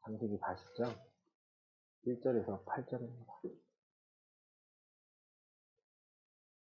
창세기 40장 1절에서 8절입니다.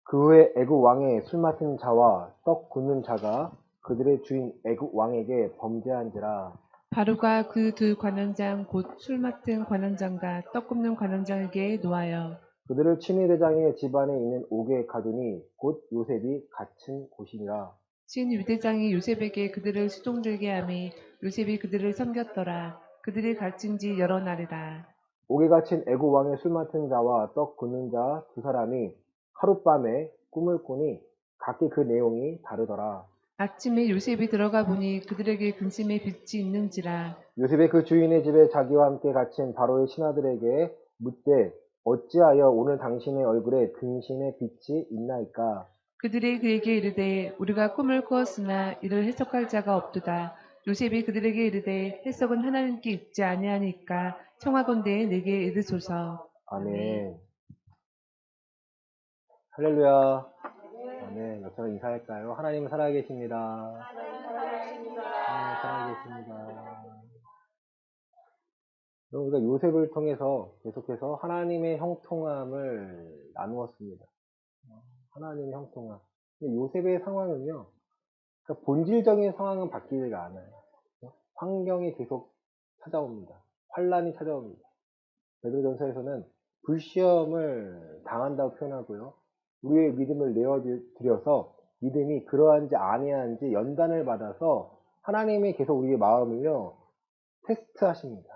그 후에 애굽 왕의 술 맡은 자와 떡 굽는 자가 그들의 주인 애굽 왕에게 범죄한지라. 바로가 그 두 관원장 곧 술 맡은 관원장과 떡 굽는 관원장에게 노하여 그들을 친위대장의 집안에 있는 옥에 가두니 곧 요셉이 갇힌 곳이니라. 친 유대장이 요셉에게 그들을 수종들게 하매 요셉이 그들을 섬겼더라. 그들이 갇힌 지 여러 날이라. 옥에 갇힌 애굽 왕의 술 맡은 자와 떡 굽는 자 두 사람이 하룻밤에 꿈을 꾸니 각기 그 내용이 다르더라. 아침에 요셉이 들어가 보니 그들에게 근심의 빛이 있는지라. 요셉의 그 주인의 집에 자기와 함께 갇힌 바로의 신하들에게 묻되 어찌하여 오늘 당신의 얼굴에 근심의 빛이 있나이까? 그들이 그에게 이르되 우리가 꿈을 꾸었으나 이를 해석할 자가 없도다. 요셉이 그들에게 이르되 해석은 하나님께 있지 아니하니까 청하건대 내게 이르소서. 아멘. 할렐루야. 아멘. 옆에서 인사할까요? 하나님은 살아계십니다. 하나님 살아계십니다. 우리가 요셉을 통해서 계속해서 하나님의 형통함을 나누었습니다. 하나님의 형통함. 근데 요셉의 상황은요, 그러니까 본질적인 상황은 바뀌지가 않아요. 환경이 계속 찾아옵니다. 환란이 찾아옵니다. 베드로전서에서는 불시험을 당한다고 표현하고요. 우리의 믿음을 내어드려서 믿음이 그러한지 아니한지 연단을 받아서 하나님이 계속 우리의 마음을요 테스트하십니다.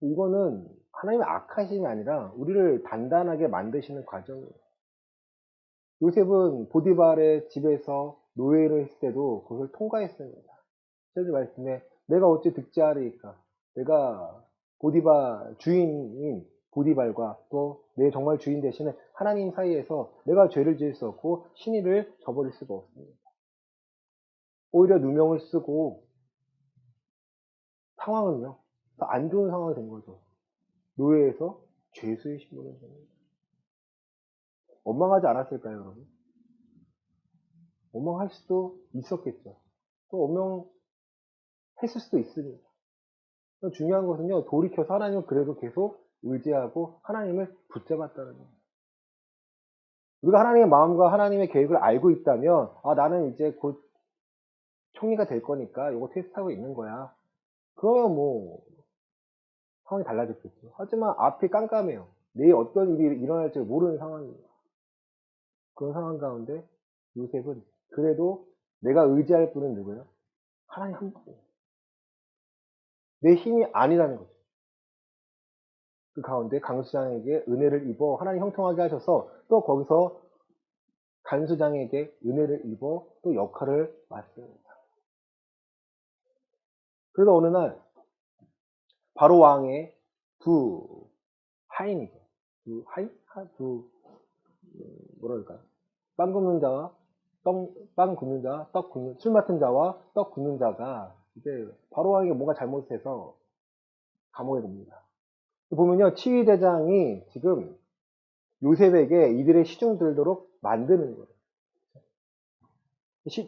이거는 하나님의 악하심이 아니라 우리를 단단하게 만드시는 과정이에요. 요셉은 보디발의 집에서 노예를 했을 때도 그것을 통과했습니다. 7절 말씀에 내가 어찌 득지하리이까? 내가 보디발 주인인 보디발과 또 내 정말 주인 되시는 하나님 사이에서 내가 죄를 지을 수 없고 신의를 저버릴 수가 없습니다. 오히려 누명을 쓰고 상황은요 더 안 좋은 상황이 된 거죠. 노예에서 죄수의 신분을 됩니다. 원망하지 않았을까요, 여러분? 원망할 수도 있었겠죠. 또 원망했을 수도 있습니다. 중요한 것은요, 돌이켜서 하나님을 그래도 계속 의지하고 하나님을 붙잡았다는 거예요. 우리가 하나님의 마음과 하나님의 계획을 알고 있다면, 아, 나는 이제 곧 총리가 될 거니까 이거 테스트하고 있는 거야. 그러면 뭐, 상황이 달라졌겠죠. 하지만 앞이 깜깜해요. 내일 어떤 일이 일어날지 모르는 상황입니다. 그런 상황 가운데 요셉은 그래도 내가 의지할 분은 누구예요? 하나님 한 분이에요. 내 힘이 아니라는 거죠. 그 가운데 강수장에게 은혜를 입어 하나님 형통하게 하셔서 또 거기서 간수장에게 은혜를 입어 또 역할을 맡습니다. 그래서 어느 날 바로 왕의 두 하인이죠. 두 하인? 뭐랄까요? 빵 굽는 자와 빵 굽는 자와 술 맡은 자와 떡 굽는 자가 이제 바로 왕에게 뭔가 잘못해서 감옥에 봅니다. 보면요, 치위대장이 지금 요셉에게 이들의 시중 들도록 만드는 거예요.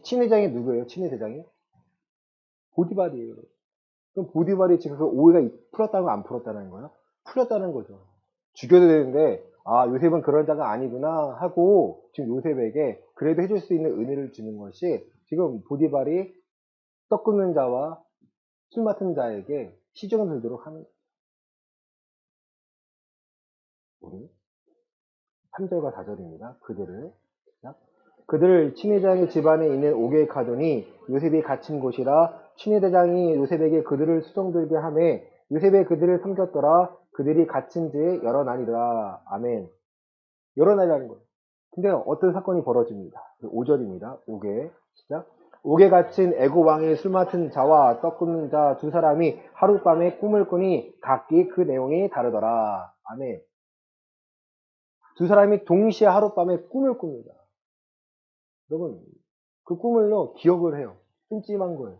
친위대장이 누구예요? 친위대장이? 보디발이에요. 그럼 보디발이 지금 그 오해가 풀었다는 거 안 풀었다는 거예요? 풀렸다는 거죠. 죽여도 되는데, 아, 요셉은 그런 자가 아니구나 하고 지금 요셉에게 그래도 해줄 수 있는 은혜를 주는 것이 지금 보디발이 떡 굽는 자와 술 맡은 자에게 시중을 들도록 하는 거예요. 3절과 4절입니다. 그들을 친위대장의 집안에 있는 옥에 가두니 요셉이 갇힌 곳이라 친위대장이 요셉에게 그들을 수종들게 하매 요셉이 그들을 섬겼더라. 그들이 갇힌 지 여러 날이라. 아멘. 여러 날이라는 거예요. 근데 어떤 사건이 벌어집니다. 5절입니다. 옥에 시작. 옥에 갇힌 애굽 왕의 술 맡은 자와 떡 굽는 자 두 사람이 하룻밤에 꿈을 꾸니 각기 그 내용이 다르더라. 아멘. 두 사람이 동시에 하룻밤에 꿈을 꿉니다. 여러분, 그 꿈을요, 기억을 해요. 찜찜한 거예요.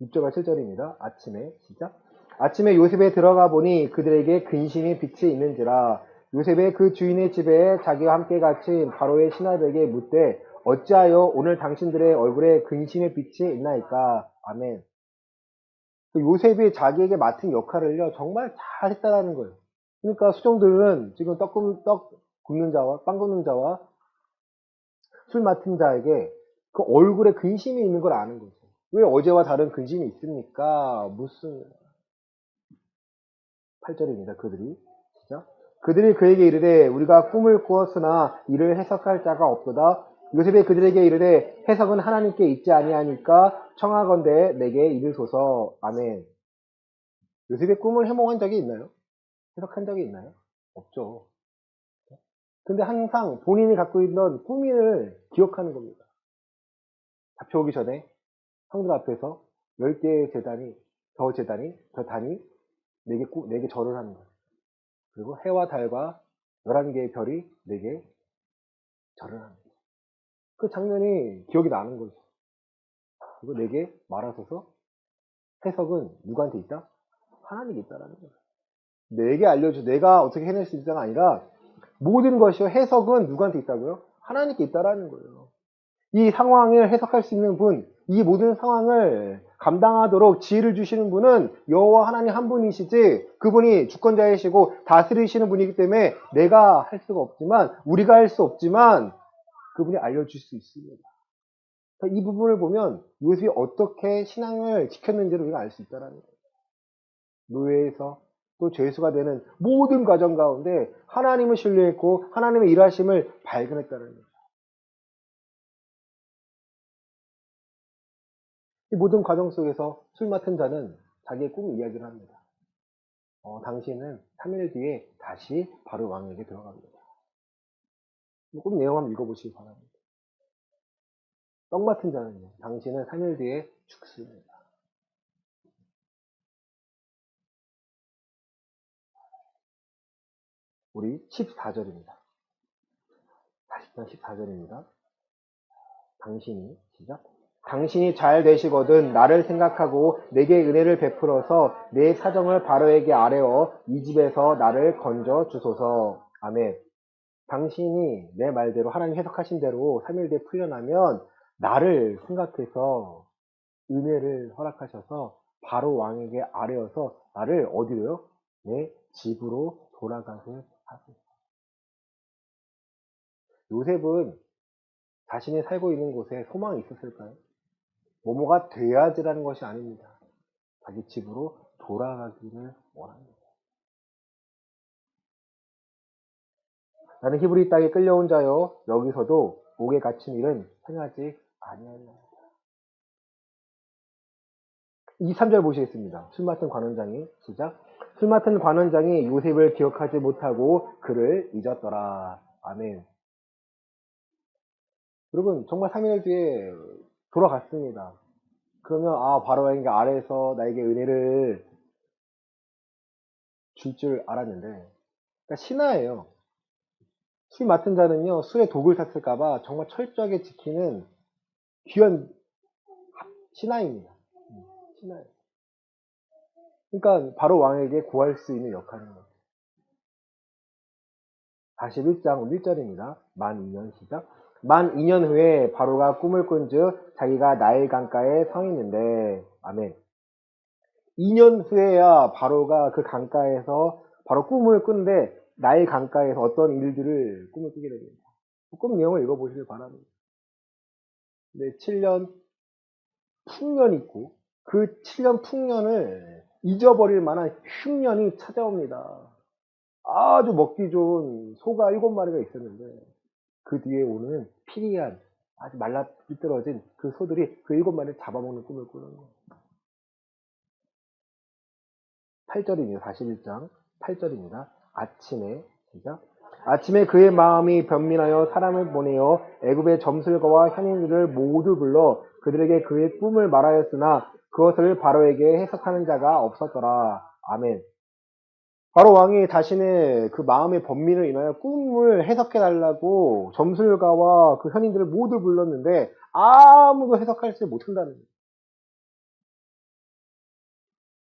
6절과 7절입니다. 아침에, 시작. 아침에 요셉에 들어가 보니 그들에게 근심의 빛이 있는지라. 요셉의 그 주인의 집에 자기와 함께 갇힌 바로의 신하들에게 묻되 어찌하여 오늘 당신들의 얼굴에 근심의 빛이 있나이까. 아멘. 요셉이 자기에게 맡은 역할을요, 정말 잘 했다라는 거예요. 그러니까 수종들은 지금 떡 굽는 자와 빵 굽는 자와 술 맡은 자에게 그 얼굴에 근심이 있는 걸 아는 거죠. 왜 어제와 다른 근심이 있습니까? 무슨 8절입니다. 그들이 시작. 그들이 그에게 이르되 우리가 꿈을 꾸었으나 이를 해석할 자가 없도다. 요셉이 그들에게 이르되 해석은 하나님께 있지 아니하니까 청하건대 내게 이르소서. 아멘. 요셉의 꿈을 해몽한 적이 있나요? 해석한 적이 있나요? 없죠. 근데 항상 본인이 갖고 있던 꿈을 기억하는 겁니다. 잡혀오기 전에 형들 앞에서 10개의 저 단이 내게 절을 하는 거예요. 그리고 해와 달과 11개의 별이 내게 절을 하는 거예요. 그 장면이 기억이 나는 거죠. 그리고 내게 말하소서. 해석은 누구한테 있다? 하나님께 있다라는 거예요. 내게 알려줘. 내가 어떻게 해낼 수 있다가 아니라 모든 것이요. 해석은 누구한테 있다고요? 하나님께 있다라는 거예요. 이 상황을 해석할 수 있는 분, 이 모든 상황을 감당하도록 지혜를 주시는 분은 여호와 하나님 한 분이시지, 그분이 주권자이시고 다스리시는 분이기 때문에 내가 할 수가 없지만, 우리가 할 수 없지만 그분이 알려줄 수 있습니다. 이 부분을 보면 요셉이 어떻게 신앙을 지켰는지를 우리가 알 수 있다는 거예요. 노예에서 또 죄수가 되는 모든 과정 가운데 하나님을 신뢰했고 하나님의 일하심을 발견했다는 거예요. 이 모든 과정 속에서 술 맡은 자는 자기의 꿈 이야기를 합니다. 당신은 3일 뒤에 다시 바로 왕에게 들어갑니다. 꿈 내용 한번 읽어보시기 바랍니다. 떡 맡은 자는요, 당신은 3일 뒤에 죽습니다. 우리 14절입니다. 40장 14절입니다. 시작. 당신이 잘 되시거든 나를 생각하고 내게 은혜를 베풀어서 내 사정을 바로에게 아뢰어 이 집에서 나를 건져 주소서. 아멘. 당신이 내 말대로 하나님 해석하신 대로 3일 뒤에 풀려나면 나를 생각해서 은혜를 허락하셔서 바로 왕에게 아뢰어서 나를 어디로요? 내 집으로 돌아가게 하소서. 요셉은 자신이 살고 있는 곳에 소망이 있었을까요? 뭐뭐가 돼야지라는 것이 아닙니다. 자기 집으로 돌아가기를 원합니다. 나는 히브리 땅에 끌려온 자요 여기서도 옥에 갇힌 일은 행하지 아니하리라. 23절 보시겠습니다. 술 맡은 관원장이 시작. 술 맡은 관원장이 요셉을 기억하지 못하고 그를 잊었더라. 아멘. 여러분 정말 3일 뒤에 돌아갔습니다. 그러면 바로 왕에게 아래에서 나에게 은혜를 줄 줄 알았는데, 그러니까 신하예요. 술 맡은 자는요 술에 독을 탔을까봐 정말 철저하게 지키는 귀한 신하입니다. 신하예요. 그러니까 바로 왕에게 구할 수 있는 역할인 거예요. 41장 1절입니다. 만 2년 시작. 만 2년 후에 바로가 꿈을 꾼즉 자기가 나일 강가에 서 있는데. 아멘. 2년 후에야 바로가 그 강가에서 바로 꿈을 꾼데 나일 강가에서 어떤 일들을 꿈을 꾸게 됩니다. 꿈 내용을 읽어보시길 바랍니다. 네, 7년 풍년이 있고 그 7년 풍년을 잊어버릴 만한 흉년이 찾아옵니다. 아주 먹기 좋은 소가 7마리가 있었는데 그 뒤에 오는 피리한 아주 말라 비뚤어진 그 소들이 그 7마리를 잡아먹는 꿈을 꾸는 거예요. 8절입니다. 41장 8절입니다. 아침에 시작. 아침에 그의 마음이 변민하여 사람을 보내어 애굽의 점술가와 현인들을 모두 불러 그들에게 그의 꿈을 말하였으나 그것을 바로에게 해석하는 자가 없었더라. 아멘. 바로 왕이 자신의 그 마음의 번민을 인하여 꿈을 해석해달라고 점술가와 그 현인들을 모두 불렀는데 아무도 해석하지 못한다는 거예요.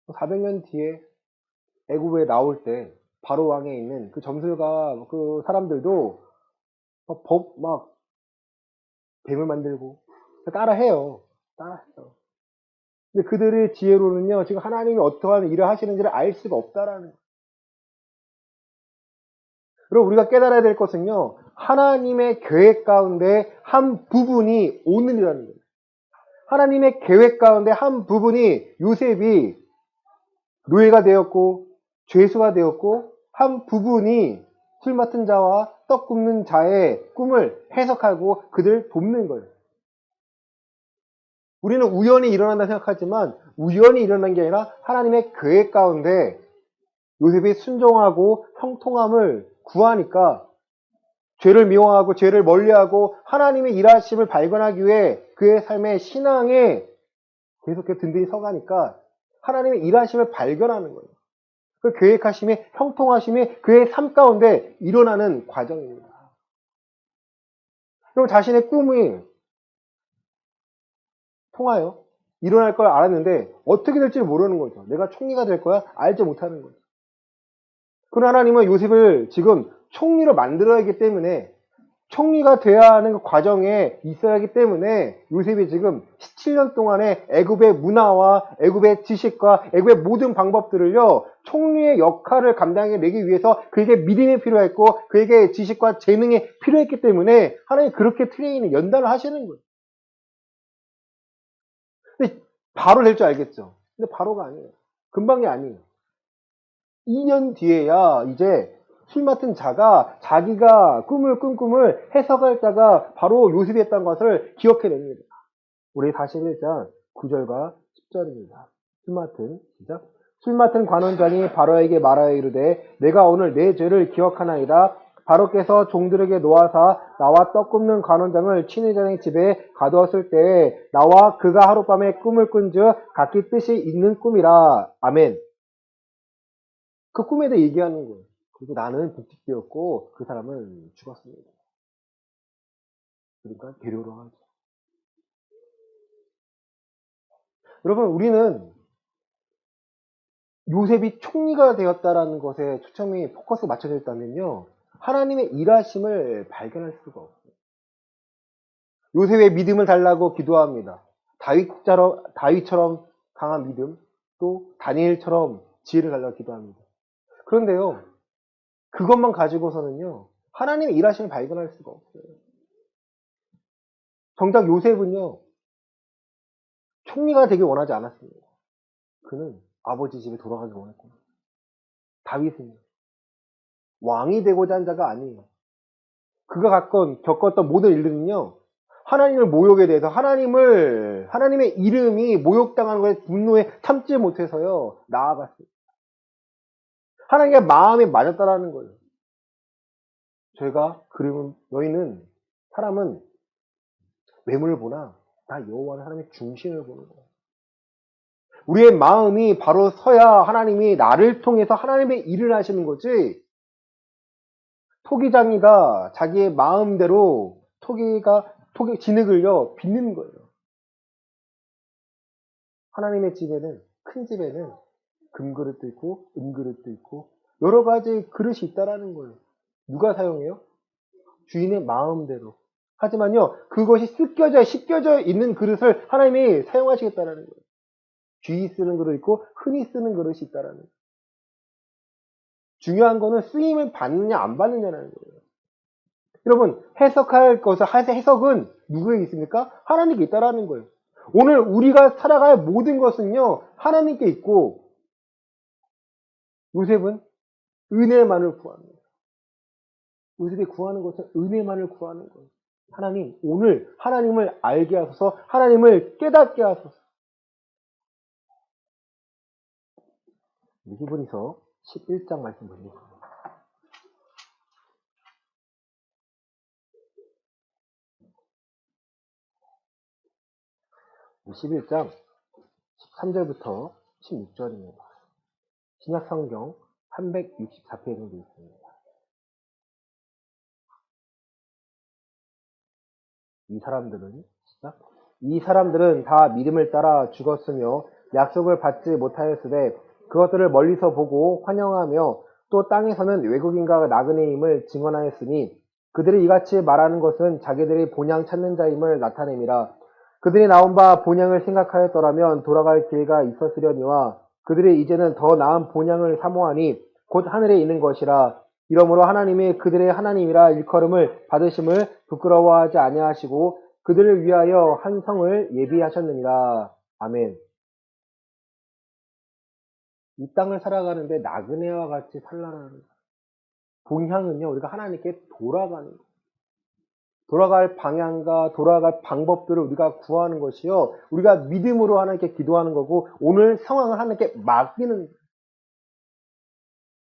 400년 뒤에 애굽에 나올 때 바로 왕에 있는 그 점술가 그 사람들도 막 뱀을 만들고 따라해요. 근데 그들의 지혜로는요, 지금 하나님이 어떠한 일을 하시는지를 알 수가 없다라는 거예요. 그리고 우리가 깨달아야 될 것은요, 하나님의 계획 가운데 한 부분이 오늘이라는 거예요. 하나님의 계획 가운데 한 부분이 요셉이 노예가 되었고 죄수가 되었고 한 부분이 술 맡은 자와 떡 굽는 자의 꿈을 해석하고 그들을 돕는 거예요. 우리는 우연히 일어난다 생각하지만 우연히 일어난 게 아니라 하나님의 계획 가운데 요셉이 순종하고 형통함을 구하니까 죄를 미워하고 죄를 멀리하고 하나님의 일하심을 발견하기 위해 그의 삶의 신앙에 계속해서 든든히 서가니까 하나님의 일하심을 발견하는 거예요. 그 계획하심이 형통하심이 그의 삶 가운데 일어나는 과정입니다. 그럼 자신의 꿈이 통하여 일어날 걸 알았는데 어떻게 될지 모르는 거죠. 내가 총리가 될 거야? 알지 못하는 거죠. 그러나 하나님은 요셉을 지금 총리로 만들어야 하기 때문에 총리가 돼야 하는 그 과정에 있어야 하기 때문에 요셉이 지금 17년 동안의 애굽의 문화와 애굽의 지식과 애굽의 모든 방법들을요, 총리의 역할을 감당해내기 위해서 그에게 믿음이 필요했고 그에게 지식과 재능이 필요했기 때문에 하나님 그렇게 트레이닝 연단을 하시는 거예요. 근데 바로 될 줄 알겠죠. 근데 바로가 아니에요. 금방이 아니에요. 2년 뒤에야 이제 술 맡은 자가 자기가 꿈을 꾼 꿈을 해석할 자가 바로 요셉이었다는 것을 기억해냅니다. 우리 41장 9절과 10절입니다. 시작. 술 맡은 관원장이 바로에게 말하여 이르되 내가 오늘 내 죄를 기억하나이다. 바로께서 종들에게 놓아사 나와 떡 굽는 관원장을 친위장의 집에 가두었을 때에 나와 그가 하룻밤에 꿈을 꾼즉 각기 뜻이 있는 꿈이라. 아멘. 그 꿈에 대해 얘기하는 거예요. 그리고 나는 복직되었고 그 사람은 죽었습니다. 그러니까 데려오러 하죠. 여러분, 우리는 요셉이 총리가 되었다라는 것에 초점이 포커스가 맞춰져 있다면요, 하나님의 일하심을 발견할 수가 없어요. 요셉의 믿음을 달라고 기도합니다. 다윗처럼 강한 믿음, 또 다니엘처럼 지혜를 달라고 기도합니다. 그런데요, 그것만 가지고서는요, 하나님의 일하심을 발견할 수가 없어요. 정작 요셉은요, 총리가 되길 원하지 않았습니다. 그는 아버지 집에 돌아가기 원했고, 다윗은요, 왕이 되고자 한 자가 아니에요. 그가 겪었던 모든 일들은요, 하나님을 모욕에 대해서 하나님의 이름이 모욕당하는 것에 분노에 참지 못해서요, 나아갔어요. 하나님의 마음에 맞았다라는 거예요. 그러면 사람은 외모를 보나 다 여호와는 하나님의 중심을 보는 거예요. 우리의 마음이 바로 서야 하나님이 나를 통해서 하나님의 일을 하시는 거지, 토기장이가 자기의 마음대로 진흙을요 빚는 거예요. 하나님의 집에는, 큰 집에는 금그릇도 있고 은그릇도 있고 여러 가지 그릇이 있다라는 거예요. 누가 사용해요? 주인의 마음대로. 하지만요, 그것이 씻겨져 있는 그릇을 하나님이 사용하시겠다라는 거예요. 귀히 쓰는 그릇이 있고 흔히 쓰는 그릇이 있다라는 거예요. 중요한 거는 쓰임을 받느냐 안 받느냐라는 거예요. 여러분, 해석은 누구에게 있습니까? 하나님께 있다라는 거예요. 오늘 우리가 살아갈 모든 것은요, 하나님께 있고, 요셉은 은혜만을 구합니다. 요셉이 구하는 것은 은혜만을 구하는 거예요. 하나님, 오늘 하나님을 알게 하소서, 하나님을 깨닫게 하소서. 히브리서 11장 말씀 보시겠습니다. 11장 13절부터 16절입니다. 신약성경 364페이지에 있습니다. 이 사람들은 다 믿음을 따라 죽었으며 약속을 받지 못하였으되 그것들을 멀리서 보고 환영하며 또 땅에서는 외국인과 나그네임을 증언하였으니 그들이 이같이 말하는 것은 자기들이 본향 찾는 자임을 나타냄이라. 그들이 나온 바 본향을 생각하였더라면 돌아갈 기회가 있었으려니와 그들이 이제는 더 나은 본향을 사모하니 곧 하늘에 있는 것이라. 이러므로 하나님이 그들의 하나님이라 일컬음을 받으심을 부끄러워하지 아니하시고 그들을 위하여 한 성을 예비하셨느니라. 아멘. 이 땅을 살아가는데 나그네와 같이 살라는 본향은요, 우리가 하나님께 돌아가는 거예요. 돌아갈 방향과 돌아갈 방법들을 우리가 구하는 것이요, 우리가 믿음으로 하나님께 기도하는 거고 오늘 상황을 하나님께 맡기는 거예요.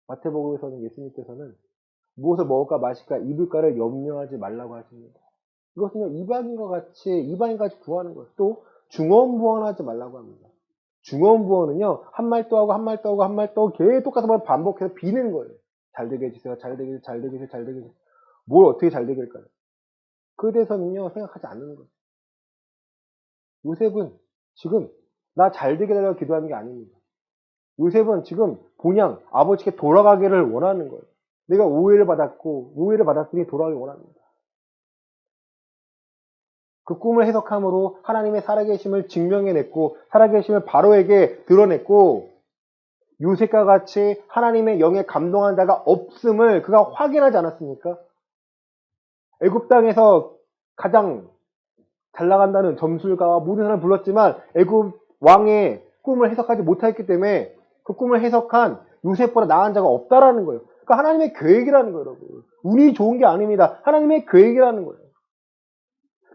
마태복음에서는 예수님께서는 무엇을 먹을까 마실까 입을까를 염려하지 말라고 하십니다. 이것은요, 이방인과 같이 구하는 거예요. 또 중언부언하지 말라고 합니다. 중언부언은요, 한 말 또 하고 한 말 또 하고 한 말 또 하고 계속 똑같은 말 반복해서 비는 거예요. 잘 되게 해주세요. 잘 되게 해주세요. 잘 되게 해주세요. 잘 되게 해주세요. 뭘 어떻게 잘 되게 할까요? 그에 대해서는요, 생각하지 않는 거예요. 요셉은 지금 나 잘 되게 해달라고 기도하는 게 아닙니다. 요셉은 지금 본향 아버지께 돌아가기를 원하는 거예요. 내가 오해를 받았으니 돌아가길 원합니다. 그 꿈을 해석함으로 하나님의 살아계심을 증명해냈고 살아계심을 바로에게 드러냈고 요셉과 같이 하나님의 영에 감동한 자가 없음을 그가 확인하지 않았습니까? 애굽 땅에서 가장 잘 나간다는 점술가와 모든 사람을 불렀지만 애굽 왕의 꿈을 해석하지 못했기 때문에 그 꿈을 해석한 요셉보다 나은 자가 없다라는 거예요. 그러니까 하나님의 계획이라는 거예요, 여러분. 운이 좋은 게 아닙니다. 하나님의 계획이라는 거예요.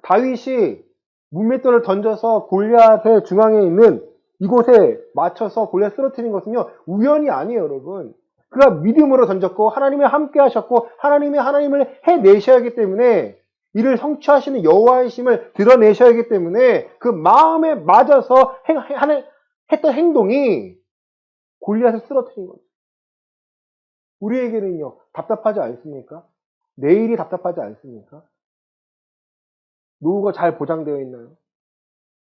다윗이 문맷돌을 던져서 골리앗의 중앙에 있는 이곳에 맞춰서 골리앗 쓰러뜨린 것은요, 우연이 아니에요, 여러분. 그가 믿음으로 던졌고 하나님이 함께 하셨고 하나님을 해내셔야 하기 때문에 이를 성취하시는 여호와의 심을 드러내셔야 하기 때문에 그 마음에 맞아서 했던 행동이 골리앗을 쓰러뜨린 거죠. 우리에게는요, 답답하지 않습니까? 내일이 답답하지 않습니까? 노후가 잘 보장되어 있나요?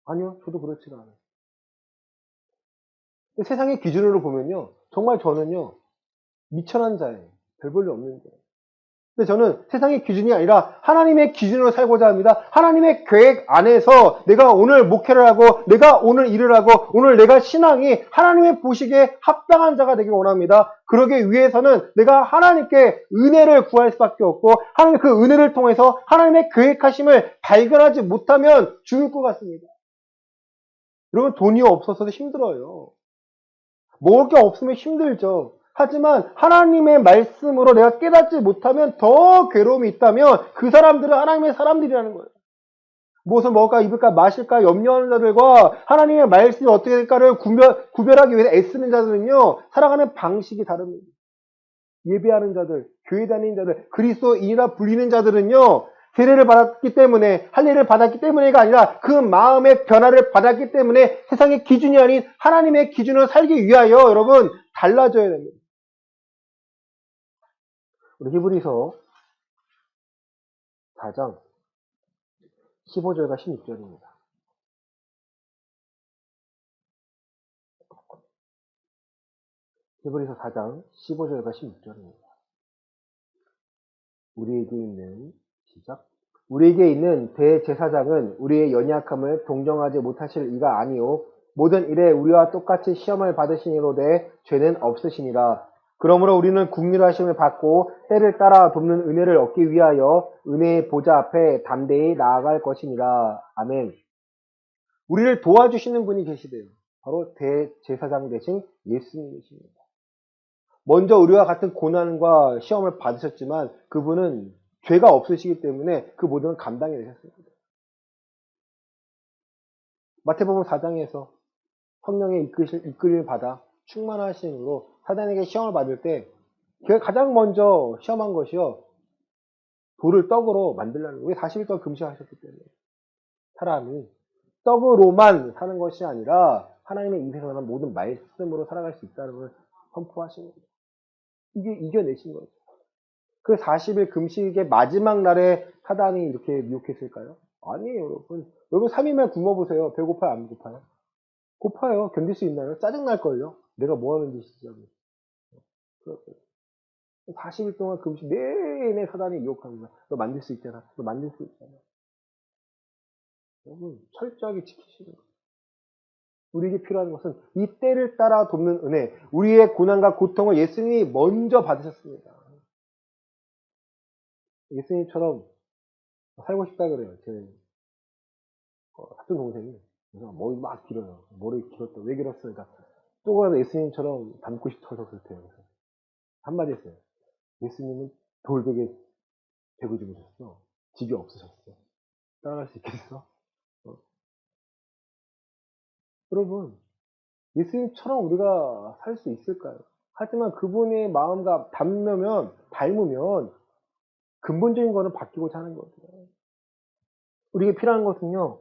아니요, 저도 그렇지가 않아요. 세상의 기준으로 보면요, 정말 저는요, 미천한 자예요. 별 볼일 없는 자예요. 근데 저는 세상의 기준이 아니라 하나님의 기준으로 살고자 합니다. 하나님의 계획 안에서 내가 오늘 목회를 하고 내가 오늘 일을 하고 오늘 내가 신앙이 하나님의 보시기에 합당한 자가 되길 원합니다. 그러기 위해서는 내가 하나님께 은혜를 구할 수밖에 없고 하나님 그 은혜를 통해서 하나님의 계획하심을 발견하지 못하면 죽을 것 같습니다. 여러분, 돈이 없어서도 힘들어요. 먹을 게 없으면 힘들죠. 하지만 하나님의 말씀으로 내가 깨닫지 못하면 더 괴로움이 있다면 그 사람들은 하나님의 사람들이라는 거예요. 무엇을 먹을까 입을까 마실까 염려하는 자들과 하나님의 말씀이 어떻게 될까를 구별하기 위해서 애쓰는 자들은요, 살아가는 방식이 다릅니다. 예배하는 자들, 교회 다니는 자들, 그리스도인이라 불리는 자들은요, 세례를 받았기 때문에, 할례를 받았기 때문에가 아니라 그 마음의 변화를 받았기 때문에 세상의 기준이 아닌 하나님의 기준으로 살기 위하여 여러분 달라져야 됩니다. 우리 히브리서 4장 15절과 16절입니다. 히브리서 4장 15절과 16절입니다. 우리에게 있는 대제사장은 우리의 연약함을 동정하지 못하실 이가 아니요 모든 일에 우리와 똑같이 시험을 받으시니로되 죄는 없으시니라. 그러므로 우리는 국률하심을 받고 때를 따라 돕는 은혜를 얻기 위하여 은혜의 보좌 앞에 담대히 나아갈 것이니라. 아멘. 우리를 도와주시는 분이 계시대요. 바로 대제사장 되신 예수님이십니다. 먼저 우리와 같은 고난과 시험을 받으셨지만 그분은 죄가 없으시기 때문에 그 모든 걸 감당해 내셨습니다. 마태복음 4장에서 성령의 이끌림을 받아 충만하심으로 사단에게 시험을 받을 때 그가 가장 먼저 시험한 것이요, 돌을 떡으로 만들라는 거예요. 왜 40일 동안 금식하셨기 때문에. 사람이 떡으로만 사는 것이 아니라 하나님의 입에서 나는 모든 말씀으로 살아갈 수 있다는 걸 선포하신 거예요. 이게 이겨내신 거예요. 그 40일 금식의 마지막 날에 사단이 이렇게 미혹했을까요? 아니에요, 여러분. 여러분 3일만 굶어보세요. 배고파요, 안 고파요? 고파요. 견딜 수 있나요? 짜증날걸요? 내가 뭐 하는 짓이지? 40일 동안 금식 내내 사단이 유혹하는 거야. 너 만들 수 있잖아. 너 만들 수 있잖아. 여러분, 철저하게 지키시는 거예요. 우리에게 필요한 것은 이 때를 따라 돕는 은혜, 우리의 고난과 고통을 예수님이 먼저 받으셨습니다. 예수님처럼 살고 싶다 그래요. 제 사촌 동생이. 그래서 머리 막 길어요. 머리 길었다. 왜 길었으니까 쪼그라서 예수님처럼 닮고 싶어서 그렇대요. 그래서 한마디 했어요. 예수님은 돌베개 베고 주무셨어. 집이 없으셨어. 따라갈 수 있겠어? 어. 여러분, 예수님처럼 우리가 살 수 있을까요? 하지만 그분의 마음과 닮으면 근본적인 거는 바뀌고자 하는 거죠. 우리에게 필요한 것은요,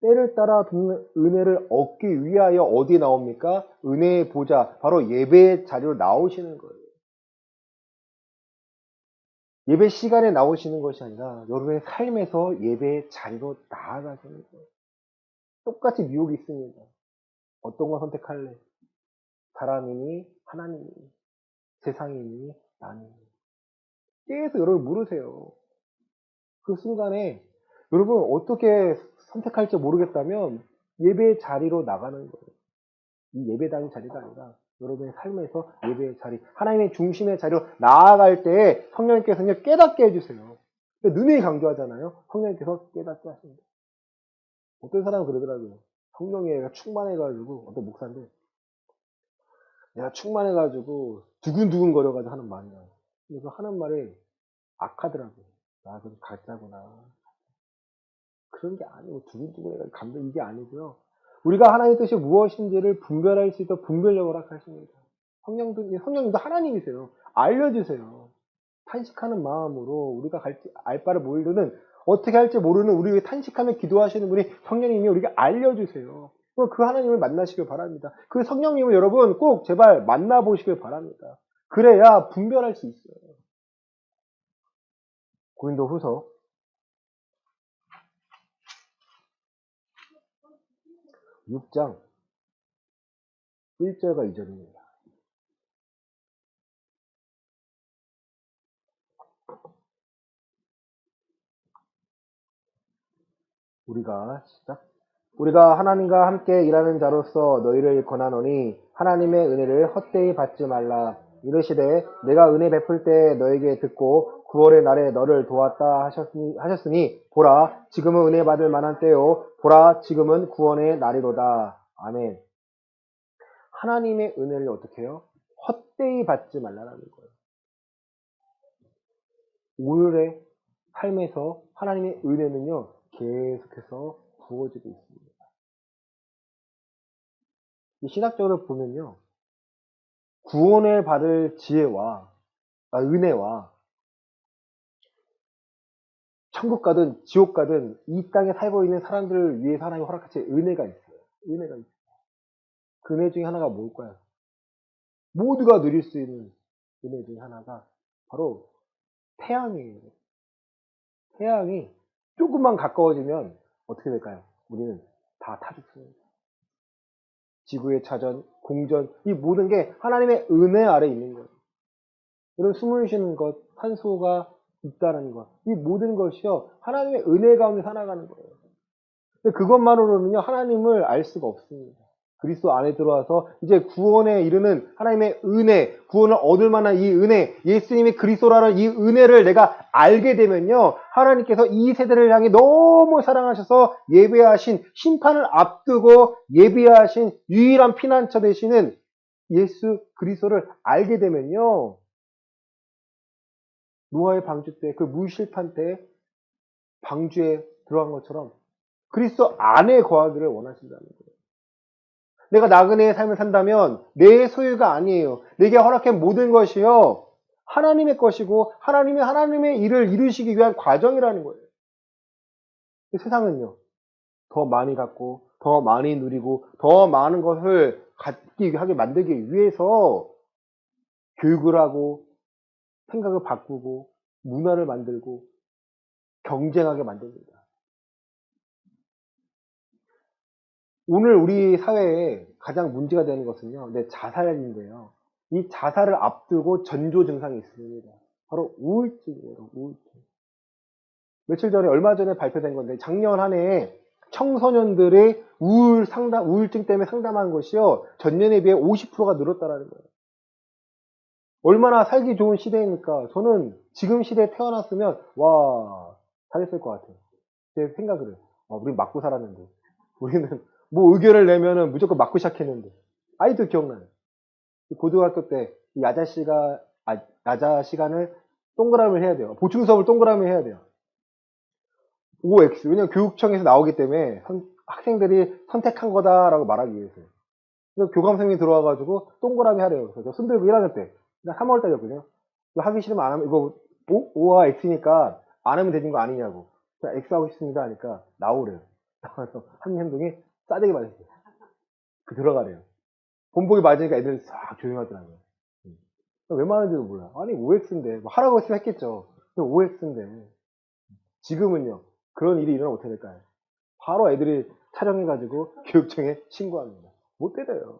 때를 따라 돕는 은혜를 얻기 위하여 어디에 나옵니까? 은혜의 보좌, 바로 예배의 자리로 나오시는 거예요. 예배 시간에 나오시는 것이 아니라 여러분의 삶에서 예배의 자리로 나아가시는 거예요. 똑같이 미혹이 있습니다. 어떤 걸 선택할래? 사람이니 하나님이니 세상이니 나니. 계속 여러분 물으세요. 그 순간에 여러분 어떻게 선택할지 모르겠다면 예배의 자리로 나가는 거예요. 이 예배당의 자리가 아니라 여러분의 삶에서 예배의 자리, 하나님의 중심의 자리로 나아갈 때 성령님께서는 깨닫게 해주세요. 눈이 강조하잖아요. 성령님께서 깨닫게 하십니다. 어떤 사람은 그러더라고요. 성령에 충만해가지고, 어떤 목사인데, 내가 충만해가지고 두근두근 거려가지고 하는 말이야. 그래서 하는 말이 악하더라고요. 나 그럼 가짜구나. 그런 게 아니고 두근두근 해가지고 감동 이게 아니고요. 우리가 하나님의 뜻이 무엇인지를 분별할 수 있도록 분별력을 허락하십니다. 성령님도 하나님이세요. 알려주세요. 탄식하는 마음으로 우리가 알 바를 모르는 어떻게 할지 모르는 우리의 탄식하며 기도하시는 분이 성령님이 우리가 알려주세요. 그 하나님을 만나시길 바랍니다. 그 성령님을 여러분 꼭 제발 만나보시길 바랍니다. 그래야 분별할 수 있어요. 고린도후서 6장 1절과 2절입니다. 우리가 하나님과 함께 일하는 자로서 너희를 권하노니 하나님의 은혜를 헛되이 받지 말라. 이르시되 내가 은혜 베풀 때 너에게 듣고 구원의 날에 너를 도왔다 하셨으니 보라 지금은 은혜 받을 만한 때요 보라 지금은 구원의 날이로다. 아멘. 하나님의 은혜를 어떻게 해요? 헛되이 받지 말라는 거예요. 오늘의 삶에서 하나님의 은혜는요 계속해서 부어지고 있습니다. 신학적으로 보면요. 구원을 받을 은혜와 천국 가든 지옥 가든 이 땅에 살고 있는 사람들을 위해 하나님이 허락하신 은혜가 있어요. 은혜가 있어요. 그 은혜 중에 하나가 뭘까요? 모두가 누릴 수 있는 은혜 중에 하나가 바로 태양이에요. 태양이 조금만 가까워지면 어떻게 될까요? 우리는 다 타 죽습니다. 지구의 자전, 공전, 이 모든 게 하나님의 은혜 아래 있는 거예요. 여러분 숨을 쉬는 것, 산소가 있다는 것, 이 모든 것이요 하나님의 은혜 가운데 살아가는 거예요. 근데 그것만으로는요 하나님을 알 수가 없습니다. 그리스도 안에 들어와서 이제 구원에 이르는 하나님의 은혜, 구원을 얻을 만한 이 은혜, 예수님이 그리스도라는 이 은혜를 내가 알게 되면요 하나님께서 이 세대를 향해 너무 사랑하셔서 예배하신 심판을 앞두고 예비하신 유일한 피난처 되시는 예수 그리스도를 알게 되면요 노아의 방주 때 그 물실판 때 방주에 들어간 것처럼 그리스도 안에 거하기를 원하신다는 거예요. 내가 나그네의 삶을 산다면 내 소유가 아니에요. 내게 허락한 모든 것이요 하나님의 것이고 하나님의 일을 이루시기 위한 과정이라는 거예요. 세상은요 더 많이 갖고 더 많이 누리고 더 많은 것을 하게 만들기 위해서 교육을 하고 생각을 바꾸고 문화를 만들고 경쟁하게 만듭니다. 오늘 우리 사회에 가장 문제가 되는 것은요, 자살인데요. 이 자살을 앞두고 전조 증상이 있습니다. 바로 우울증이에요, 우울증. 얼마 전에 발표된 건데, 작년 한 해에 청소년들의 우울증 때문에 상담한 것이요. 전년에 비해 50%가 늘었다라는 거예요. 얼마나 살기 좋은 시대입니까? 저는 지금 시대에 태어났으면, 와, 잘했을 것 같아요. 제 생각을 해요. 우린 맞고 살았는데. 우리는 뭐 의견을 내면은 무조건 맞고 시작했는데. 아이도 기억나요. 고등학교 때 야자 시간을 동그라미를 해야 돼요. 보충 수업을 동그라미 해야 돼요. OX. 왜냐면 교육청에서 나오기 때문에 학생들이 선택한 거다라고 말하기 위해서요. 그래서 교감 선생님이 들어와가지고 동그라미 하래요. 그래서 저 순들고 1학년 때. 3월달이었거든요. 하기 싫으면 안 하면, 이거 O와 X니까 안 하면 되는 거 아니냐고. 자, X 하고 싶습니다 하니까 나오래요. 나와서 한 행동이 싸대기 맞았어요. 들어가래요. 본보기 맞으니까 애들 싹 조용하더라고요. 왜 말하는지도 몰라. 아니, OX인데. 뭐 하라고 했으면 했겠죠. OX인데. 지금은요. 그런 일이 일어나면 어떻게 될까요? 바로 애들이 촬영해가지고 교육청에 신고합니다. 못 때려요.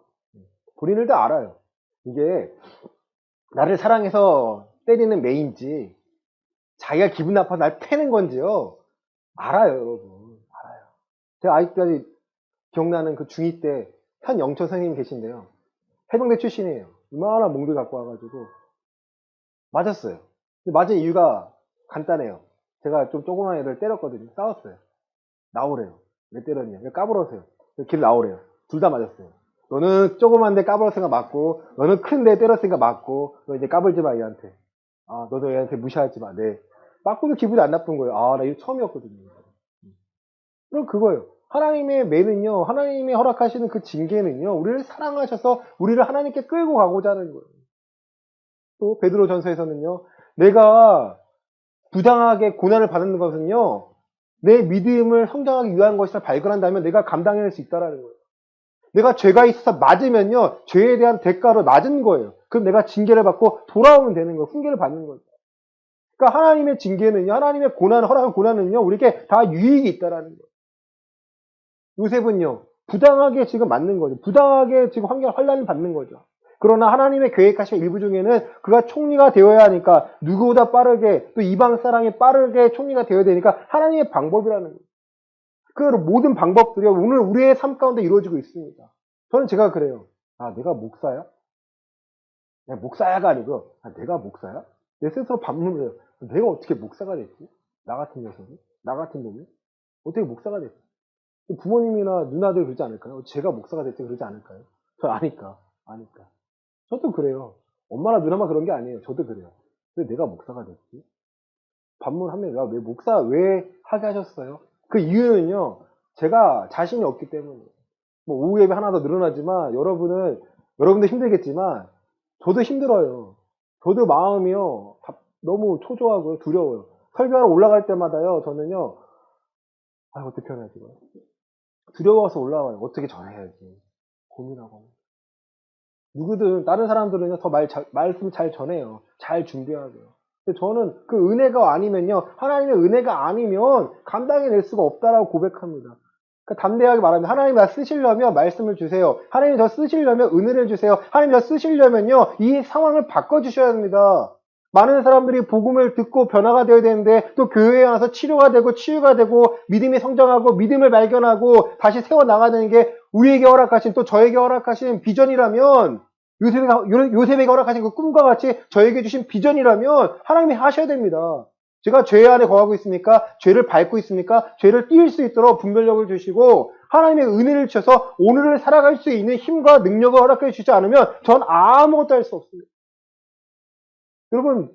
본인들도 다 알아요. 이게 나를 사랑해서 때리는 매인지 자기가 기분 나빠서 날 패는 건지요. 알아요, 여러분. 알아요. 제가 아직까지 기억나는 그 중2 때 현영철 선생님 계신데요. 해병대 출신이에요. 이만한 몽들 갖고 와가지고 맞았어요. 맞은 이유가 간단해요. 제가 좀 조그만 애들 때렸거든요. 싸웠어요. 나오래요. 왜 때렸냐? 왜 까불어서요? 길 나오래요. 둘 다 맞았어요. 너는 조그만데 까불었으니까 맞고, 너는 큰데 때렸으니까 맞고, 너 이제 까불지 마, 얘한테. 너도 얘한테 무시하지 마. 네. 맞고도 기분이 안 나쁜 거예요. 나 이거 처음이었거든요. 그럼 그거예요. 하나님의 매는요, 하나님이 허락하시는 그 징계는요, 우리를 사랑하셔서 우리를 하나님께 끌고 가고자 하는 거예요. 또 베드로 전서에서는요, 내가 부당하게 고난을 받는 것은요, 내 믿음을 성장하기 위한 것이라 발견한다면 내가 감당해낼 수 있다라는 거예요. 내가 죄가 있어서 맞으면요, 죄에 대한 대가로 맞은 거예요. 그럼 내가 징계를 받고 돌아오면 되는 거예요. 훈계를 받는 거예요. 그러니까 하나님의 징계는요, 하나님의 허락한 고난은요, 우리에게 다 유익이 있다라는 거예요. 요셉은요, 부당하게 지금 맞는 거죠. 부당하게 지금 환란을 받는 거죠. 그러나 하나님의 계획하신 일부 중에는 그가 총리가 되어야 하니까 누구보다 빠르게 또 이방 사람이 빠르게 총리가 되어야 되니까 하나님의 방법이라는 거예요. 그 모든 방법들이 오늘 우리의 삶 가운데 이루어지고 있습니다. 저는 제가 그래요. 내가 목사야? 목사야가 아니고 내가 목사야? 내 스스로 반문을 해요. 내가 어떻게 목사가 됐지? 나 같은 녀석이? 나 같은 놈이? 어떻게 목사가 됐지? 부모님이나 누나들 그러지 않을까요? 제가 목사가 됐지 그러지 않을까요? 저 아니까. 저도 그래요. 엄마나 누나만 그런 게 아니에요. 저도 그래요. 왜 내가 목사가 됐지? 반문하면 왜 목사 왜 하게 하셨어요? 그 이유는요. 제가 자신이 없기 때문이에요. 뭐 오후 예배 하나 더 늘어나지만 여러분도 힘들겠지만 저도 힘들어요. 저도 마음이요. 너무 초조하고요. 두려워요. 설교하러 올라갈 때마다요. 저는요. 어떻게 표현하지? 두려워서 올라와요. 어떻게 전해야지. 고민하고. 누구든 다른 사람들은요. 더 말씀 잘 전해요. 잘 준비하고요. 근데 저는 그 은혜가 아니면요. 하나님의 은혜가 아니면 감당해낼 수가 없다라고 고백합니다. 그러니까 담대하게 말합니다. 하나님 나 쓰시려면 말씀을 주세요. 하나님 저 쓰시려면 은혜를 주세요. 하나님 저 쓰시려면요. 이 상황을 바꿔주셔야 합니다. 많은 사람들이 복음을 듣고 변화가 되어야 되는데 또 교회에 와서 치료가 되고 치유가 되고 믿음이 성장하고 믿음을 발견하고 다시 세워나가는 게 우리에게 허락하신 또 저에게 허락하신 비전이라면 요셉에게 허락하신 그 꿈과 같이 저에게 주신 비전이라면 하나님이 하셔야 됩니다. 제가 죄 안에 거하고 있습니까? 죄를 밟고 있습니까? 죄를 뛸 수 있도록 분별력을 주시고 하나님의 은혜를 주셔서 오늘을 살아갈 수 있는 힘과 능력을 허락해 주시지 않으면 전 아무것도 할 수 없습니다. 여러분,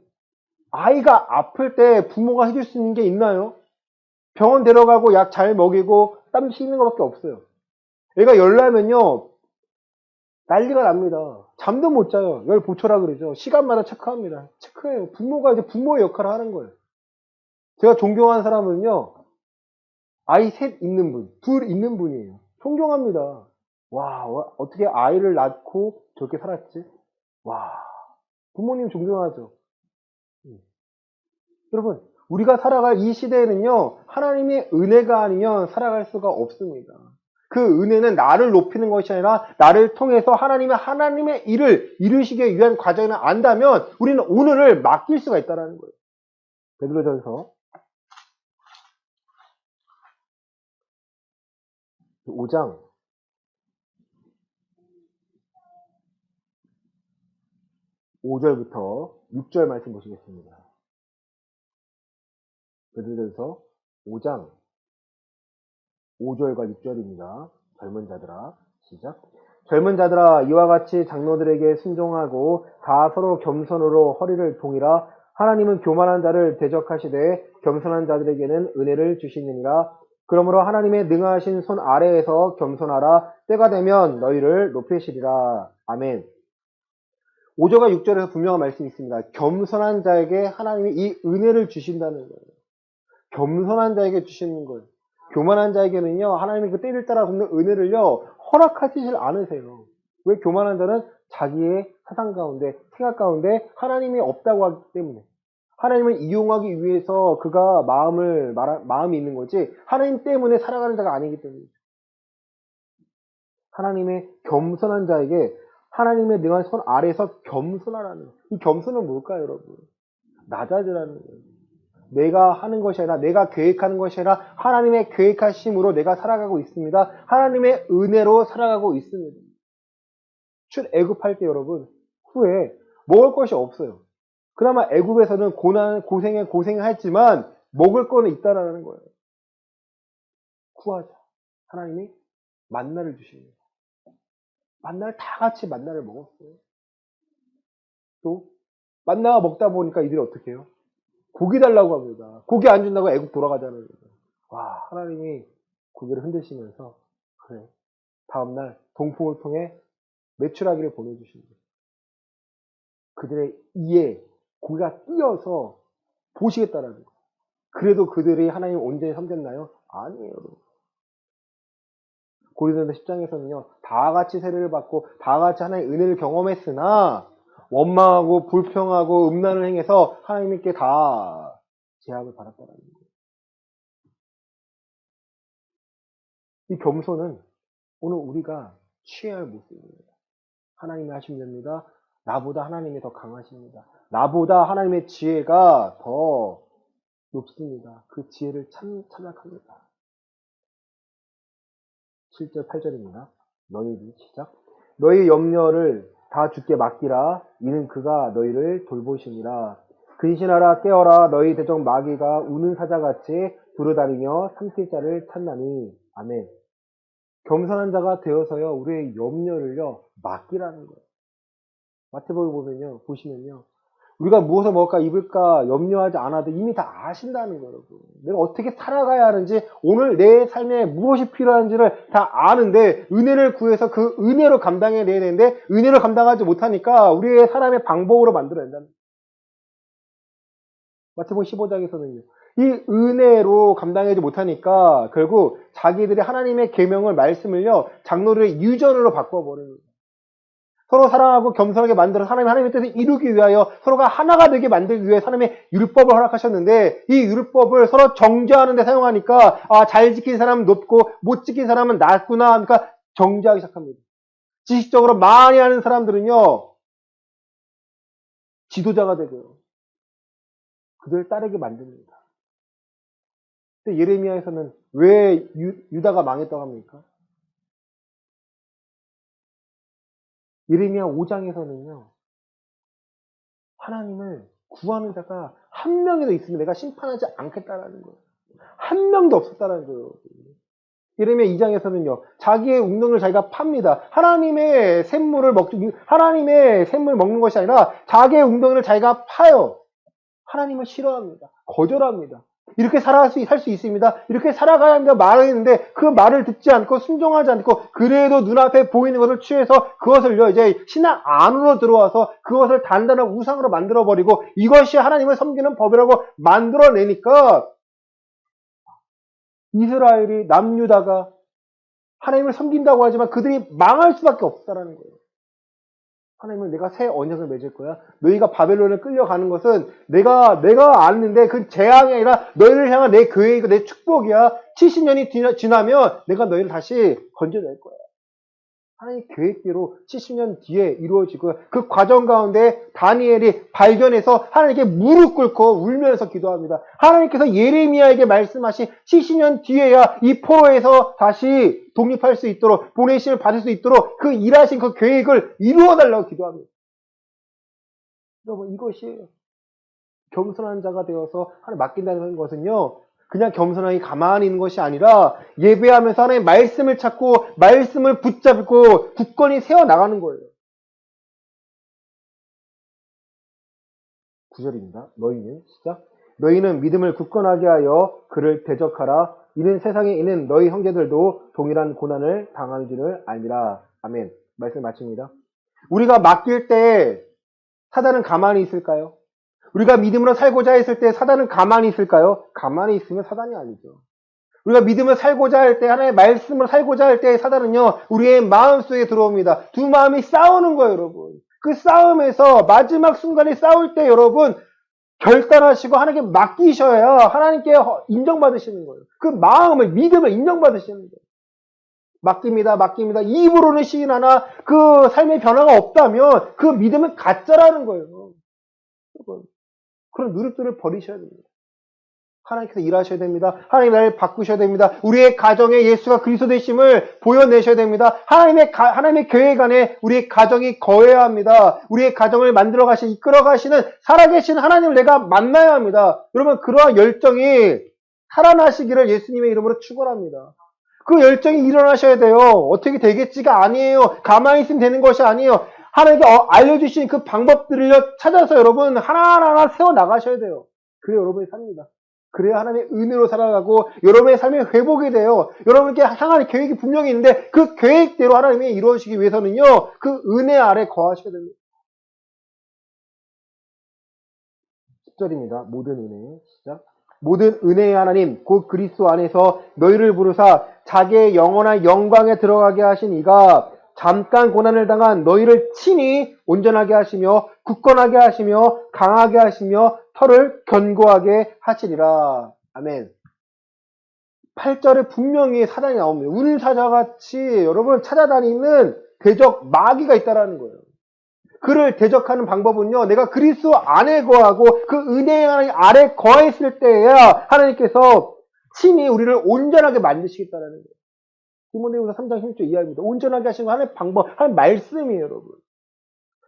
아이가 아플 때 부모가 해줄 수 있는 게 있나요? 병원 데려가고 약 잘 먹이고 땀 씻는 것밖에 없어요. 애가 열나면요 난리가 납니다. 잠도 못 자요. 열 보초라 그러죠. 시간마다 체크합니다. 체크해요. 부모가 이제 부모의 역할을 하는 거예요. 제가 존경하는 사람은요 아이 셋 있는 분, 둘 있는 분이에요. 존경합니다. 와, 어떻게 아이를 낳고 저렇게 살았지? 와, 부모님 존경하죠. 여러분, 우리가 살아갈 이 시대에는요, 하나님의 은혜가 아니면 살아갈 수가 없습니다. 그 은혜는 나를 높이는 것이 아니라 나를 통해서 하나님의 일을 이루시기 위한 과정을 안다면 우리는 오늘을 맡길 수가 있다는 거예요. 베드로전서 5장 5절부터 6절 말씀 보시겠습니다. 베드로전서 5장 5절과 6절입니다. 젊은 자들아, 시작. 젊은 자들아, 이와 같이 장로들에게 순종하고 다 서로 겸손으로 허리를 동이라. 하나님은 교만한 자를 대적하시되 겸손한 자들에게는 은혜를 주시느니라. 그러므로 하나님의 능하신 손 아래에서 겸손하라. 때가 되면 너희를 높이시리라. 아멘. 5절과 6절에서 분명한 말씀이 있습니다. 겸손한 자에게 하나님이 이 은혜를 주신다는 거예요. 겸손한 자에게 주시는 거예요. 교만한 자에게는요, 하나님이 그 때를 따라 굽는 은혜를요, 허락하시질 않으세요. 왜? 교만한 자는 자기의 사상 가운데, 생각 가운데 하나님이 없다고 하기 때문에. 하나님을 이용하기 위해서 그가 마음이 있는 거지, 하나님 때문에 살아가는 자가 아니기 때문이죠. 하나님의 겸손한 자에게 하나님의 능한 손 아래에서 겸손하라는, 이 겸손은 뭘까요, 여러분? 낮아지라는 거예요. 내가 하는 것이 아니라, 내가 계획하는 것이 아니라 하나님의 계획하심으로 내가 살아가고 있습니다. 하나님의 은혜로 살아가고 있습니다. 출애굽할 때 여러분, 후에 먹을 것이 없어요. 그나마 애굽에서는 고생을 했지만 먹을 거는 있다라는 거예요. 구하자. 하나님이 만나를 주십니다. 만나를 다 같이 만나를 먹었어요. 또 만나가 먹다 보니까 이들이 어떻게 해요? 고기 달라고 합니다. 고기 안 준다고 애국 돌아가자는 거예요. 와, 하나님이 고기를 흔드시면서 그래, 다음날 동풍을 통해 메추라기를 보내주십니다. 그들의 이에 고기가 뛰어서 보시겠다라는 거예요. 그래도 그들이 하나님 온전히 섬겼나요? 아니에요. 고린도전서 10장에서는요, 다 같이 세례를 받고 다 같이 하나님의 은혜를 경험했으나 원망하고 불평하고 음란을 행해서 하나님께 다 제압을 받았다는 거예요. 이 겸손은 오늘 우리가 취해야 할 모습입니다. 하나님이 하시면 됩니다. 나보다 하나님이 더 강하십니다. 나보다 하나님의 지혜가 더 높습니다. 그 지혜를 찾아갑니다. 7절 8절입니다. 너희들 시작. 너희 염려를 다 주께 맡기라. 이는 그가 너희를 돌보시니라. 근신하라 깨어라. 너희 대적 마귀가 우는 사자같이 두루다니며 삼킬 자를 찾나니. 아멘. 겸손한 자가 되어서요, 우리의 염려를요 맡기라는 거예요. 마태복음 보시면요, 우리가 무엇을 먹을까 입을까 염려하지 않아도 이미 다 아신다는 거예요. 여러분. 내가 어떻게 살아가야 하는지, 오늘 내 삶에 무엇이 필요한지를 다 아는데 은혜를 구해서 그 은혜로 감당해내야 되는데 은혜로 감당하지 못하니까 우리의 사람의 방법으로 만들어낸다는 거예요. 마태복음 15장에서는요. 이 은혜로 감당하지 못하니까 결국 자기들이 하나님의 계명을 말씀을요 장로들의 유전으로 바꿔버리는 거예요. 서로 사랑하고 겸손하게 만들어 하나님의 뜻을 이루기 위하여 서로가 하나가 되게 만들기 위해 하나님의 율법을 허락하셨는데 이 율법을 서로 정죄하는 데 사용하니까 잘 지킨 사람은 높고 못 지킨 사람은 낮구나 하니까 정죄하기 시작합니다. 지식적으로 많이 하는 사람들은요 지도자가 되고요. 그들 따르게 만듭니다. 근데 예레미야에서는 왜 유다가 망했다고 합니까? 예레미야 5장에서는요. 하나님을 구하는 자가 한 명이라도 있으면 내가 심판하지 않겠다라는 거예요. 한 명도 없었다라는 거예요. 예레미야 2장에서는요. 자기의 웅덩이를 자기가 팝니다. 하나님의 샘물 먹는 것이 아니라 자기의 웅덩이를 자기가 파요. 하나님을 싫어합니다. 거절합니다. 이렇게 살 수 있습니다. 이렇게 살아가야 합니다. 말을 했는데 그 말을 듣지 않고 순종하지 않고 그래도 눈앞에 보이는 것을 취해서 그것을요 이제 신앙 안으로 들어와서 그것을 단단한 우상으로 만들어버리고 이것이 하나님을 섬기는 법이라고 만들어내니까 이스라엘이 남유다가 하나님을 섬긴다고 하지만 그들이 망할 수밖에 없다라는 거예요. 하나님은 내가 새 언약을 맺을 거야. 너희가 바벨론에 끌려가는 것은 내가 아는데 그 재앙이 아니라 너희를 향한 내 계획이고 내 축복이야. 70년이 지나면 내가 너희를 다시 건져낼 거야. 하나님의 계획대로 70년 뒤에 이루어지고 그 과정 가운데 다니엘이 발견해서 하나님께 무릎 꿇고 울면서 기도합니다. 하나님께서 예레미야에게 말씀하신 70년 뒤에야 이 포로에서 다시 독립할 수 있도록 보내심을 받을 수 있도록 그 일하신 그 계획을 이루어달라고 기도합니다. 여러분 이것이 겸손한 자가 되어서 하나님 맡긴다는 것은요. 그냥 겸손하게 가만히 있는 것이 아니라 예배하면서 하나님의 말씀을 찾고 말씀을 붙잡고 굳건히 세워나가는 거예요. 9절입니다. 너희는 시작. 너희는 믿음을 굳건하게 하여 그를 대적하라. 이는 세상에 있는 너희 형제들도 동일한 고난을 당하는 줄을 알미라. 아멘. 말씀 마칩니다. 우리가 맡길 때 사단은 가만히 있을까요? 우리가 믿음으로 살고자 했을 때 사단은 가만히 있을까요? 가만히 있으면 사단이 아니죠. 우리가 믿음을 살고자 할 때, 하나님의 말씀을 살고자 할 때 사단은요, 우리의 마음속에 들어옵니다. 두 마음이 싸우는 거예요, 여러분. 그 싸움에서 마지막 순간에 싸울 때 여러분, 결단하시고 하나님께 맡기셔야 하나님께 인정받으시는 거예요. 그 마음을, 믿음을 인정받으시는 거예요. 맡깁니다, 맡깁니다. 입으로는 시인하나 그 삶의 변화가 없다면 그 믿음은 가짜라는 거예요. 여러분. 그런 누릇들을 버리셔야 됩니다. 하나님께서 일하셔야 됩니다. 하나님 나를 바꾸셔야 됩니다. 우리의 가정에 예수가 그리스도 되심을 보여내셔야 됩니다. 하나님의 계획 안에 우리의 가정이 거해야 합니다. 우리의 가정을 만들어 가시, 이끌어 가시는 살아계신 하나님을 내가 만나야 합니다. 여러분, 그러한 열정이 살아나시기를 예수님의 이름으로 축원합니다. 그 열정이 일어나셔야 돼요. 어떻게 되겠지가 아니에요. 가만히 있으면 되는 것이 아니에요. 하나님께 알려주신 그 방법들을 찾아서 여러분 하나하나 세워나가셔야 돼요. 그래야 여러분이 삽니다. 그래야 하나님의 은혜로 살아가고 여러분의 삶에 회복이 돼요. 여러분께 향할 계획이 분명히 있는데 그 계획대로 하나님이 이루어지기 위해서는요. 그 은혜 아래 거하셔야 됩니다. 10절입니다. 모든 은혜. 시작. 모든 은혜의 하나님 곧 그리스도 안에서 너희를 부르사 자기의 영원한 영광에 들어가게 하신 이가 잠깐 고난을 당한 너희를 친히 온전하게 하시며 굳건하게 하시며 강하게 하시며 털을 견고하게 하시리라. 아멘. 8절에 분명히 사단이 나옵니다. 운사자같이 여러분 찾아다니는 대적 마귀가 있다라는 거예요. 그를 대적하는 방법은요. 내가 그리스도 안에 거하고 그 은혜의 하나님 아래 거했을 때에야 하나님께서 친히 우리를 온전하게 만드시겠다는 거예요. 디모데후서 3장 16절 이하입니다. 온전하게 하시는 거 하나님의 방법, 하나님의 말씀이에요, 여러분.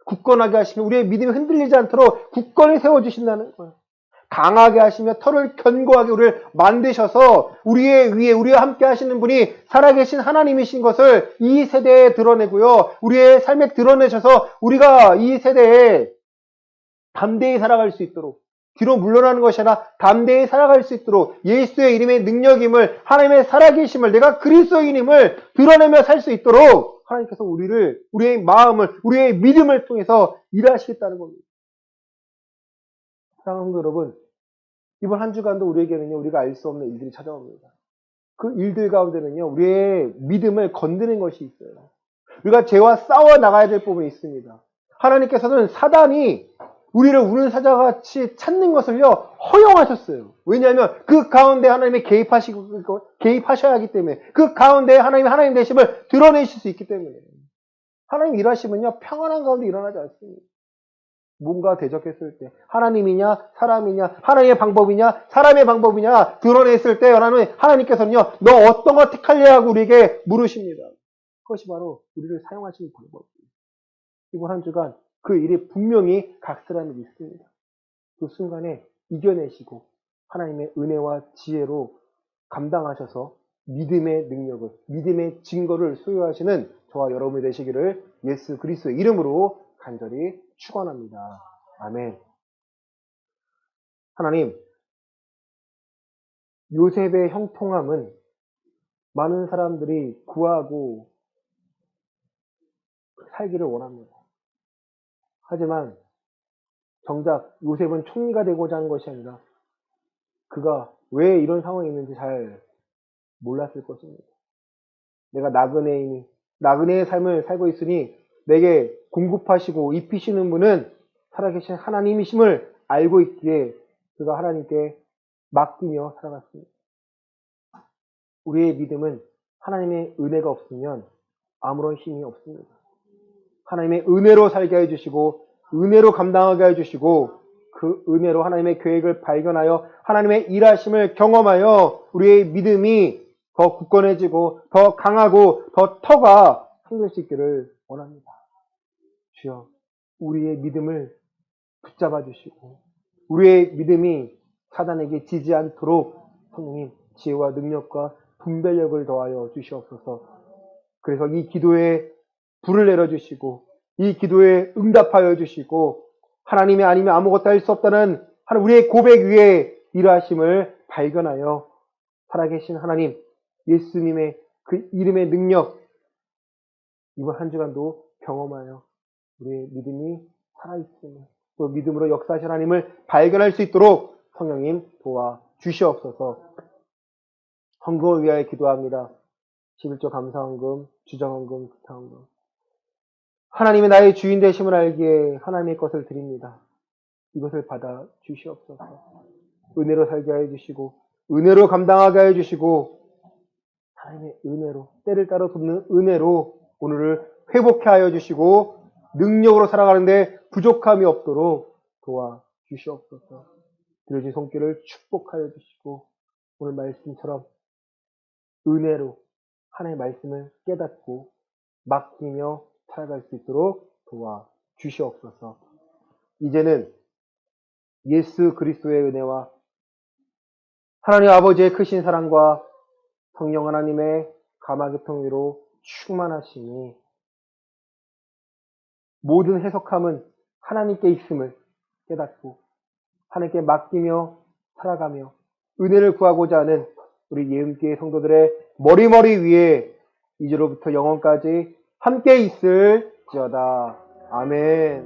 굳건하게 하시며 우리의 믿음이 흔들리지 않도록 굳건히 세워주신다는 거예요. 강하게 하시며 털을 견고하게 우리를 만드셔서 우리의 위에 우리와 함께 하시는 분이 살아계신 하나님이신 것을 이 세대에 드러내고요. 우리의 삶에 드러내셔서 우리가 이 세대에 담대히 살아갈 수 있도록 뒤로 물러나는 것이 아니라 담대히 살아갈 수 있도록 예수의 이름의 능력임을 하나님의 살아계심을 내가 그리스도인임을 드러내며 살 수 있도록 하나님께서 우리의 마음을 우리의 믿음을 통해서 일하시겠다는 겁니다. 사랑하는 여러분, 이번 한 주간도 우리에게는요, 우리가 알 수 없는 일들이 찾아옵니다. 그 일들 가운데는요, 우리의 믿음을 건드는 것이 있어요. 우리가 죄와 싸워 나가야 될 부분이 있습니다. 하나님께서는 사단이 우리를 우는 사자같이 찾는 것을요, 허용하셨어요. 왜냐하면 그 가운데 하나님이 개입하셔야 하기 때문에, 그 가운데 하나님 되심을 드러내실 수 있기 때문에. 하나님 일하시면요, 평안한 가운데 일어나지 않습니다. 뭔가 대적했을 때 하나님이냐 사람이냐 하나님의 방법이냐 사람의 방법이냐 드러냈을 때 하나님께서는요 너 어떤 거 택할래 하고 우리에게 물으십니다. 그것이 바로 우리를 사용하시는 방법입니다. 이번 한 주간 그 일이 분명히 각설함이 있습니다. 그 순간에 이겨내시고 하나님의 은혜와 지혜로 감당하셔서 믿음의 능력을 믿음의 증거를 소유하시는 저와 여러분이 되시기를 예수 그리스도의 이름으로 간절히 축원합니다. 아멘. 하나님, 요셉의 형통함은 많은 사람들이 구하고 살기를 원합니다. 하지만 정작 요셉은 총리가 되고자 하는 것이 아니라 그가 왜 이런 상황이 있는지 잘 몰랐을 것입니다. 내가 나그네의 삶을 살고 있으니 내게 공급하시고 입히시는 분은 살아계신 하나님이심을 알고 있기에 그가 하나님께 맡기며 살아갔습니다. 우리의 믿음은 하나님의 은혜가 없으면 아무런 힘이 없습니다. 하나님의 은혜로 살게 해주시고 은혜로 감당하게 해주시고 그 은혜로 하나님의 계획을 발견하여 하나님의 일하심을 경험하여 우리의 믿음이 더 굳건해지고 더 강하고 더 터가 생길 수 있기를 원합니다. 주여, 우리의 믿음을 붙잡아 주시고 우리의 믿음이 사단에게 지지 않도록 성령님 지혜와 능력과 분별력을 더하여 주시옵소서. 그래서 이 기도에 불을 내려주시고 이 기도에 응답하여 주시고 하나님이 아니면 아무것도 할 수 없다는 우리의 고백 위에 일하심을 발견하여 살아계신 하나님 예수님의 그 이름의 능력 이번 한 주간도 경험하여 우리의 믿음이 살아있음을 또 믿음으로 역사하신 하나님을 발견할 수 있도록 성령님 도와주시옵소서. 헌금을 위하여 기도합니다. 11조 감사헌금, 주정헌금, 기타헌금. 하나님이 나의 주인 되심을 알기에 하나님의 것을 드립니다. 이것을 받아 주시옵소서. 은혜로 살게 하여 주시고 은혜로 감당하게 하여 주시고 하나님의 은혜로 때를 따라 돕는 은혜로 오늘을 회복해 하여 주시고 능력으로 살아가는데 부족함이 없도록 도와주시옵소서. 들어진 손길을 축복하여 주시고 오늘 말씀처럼 은혜로 하나님의 말씀을 깨닫고 맡기며 살아갈 수 있도록 도와주시옵소서. 이제는 예수 그리스도의 은혜와 하나님 아버지의 크신 사랑과 성령 하나님의 감화교통위로 충만하시니 모든 해석함은 하나님께 있음을 깨닫고 하나님께 맡기며 살아가며 은혜를 구하고자 하는 우리 예음교회 성도들의 머리머리 위에 이제로부터 영원까지 함께 있을지어다. 아멘.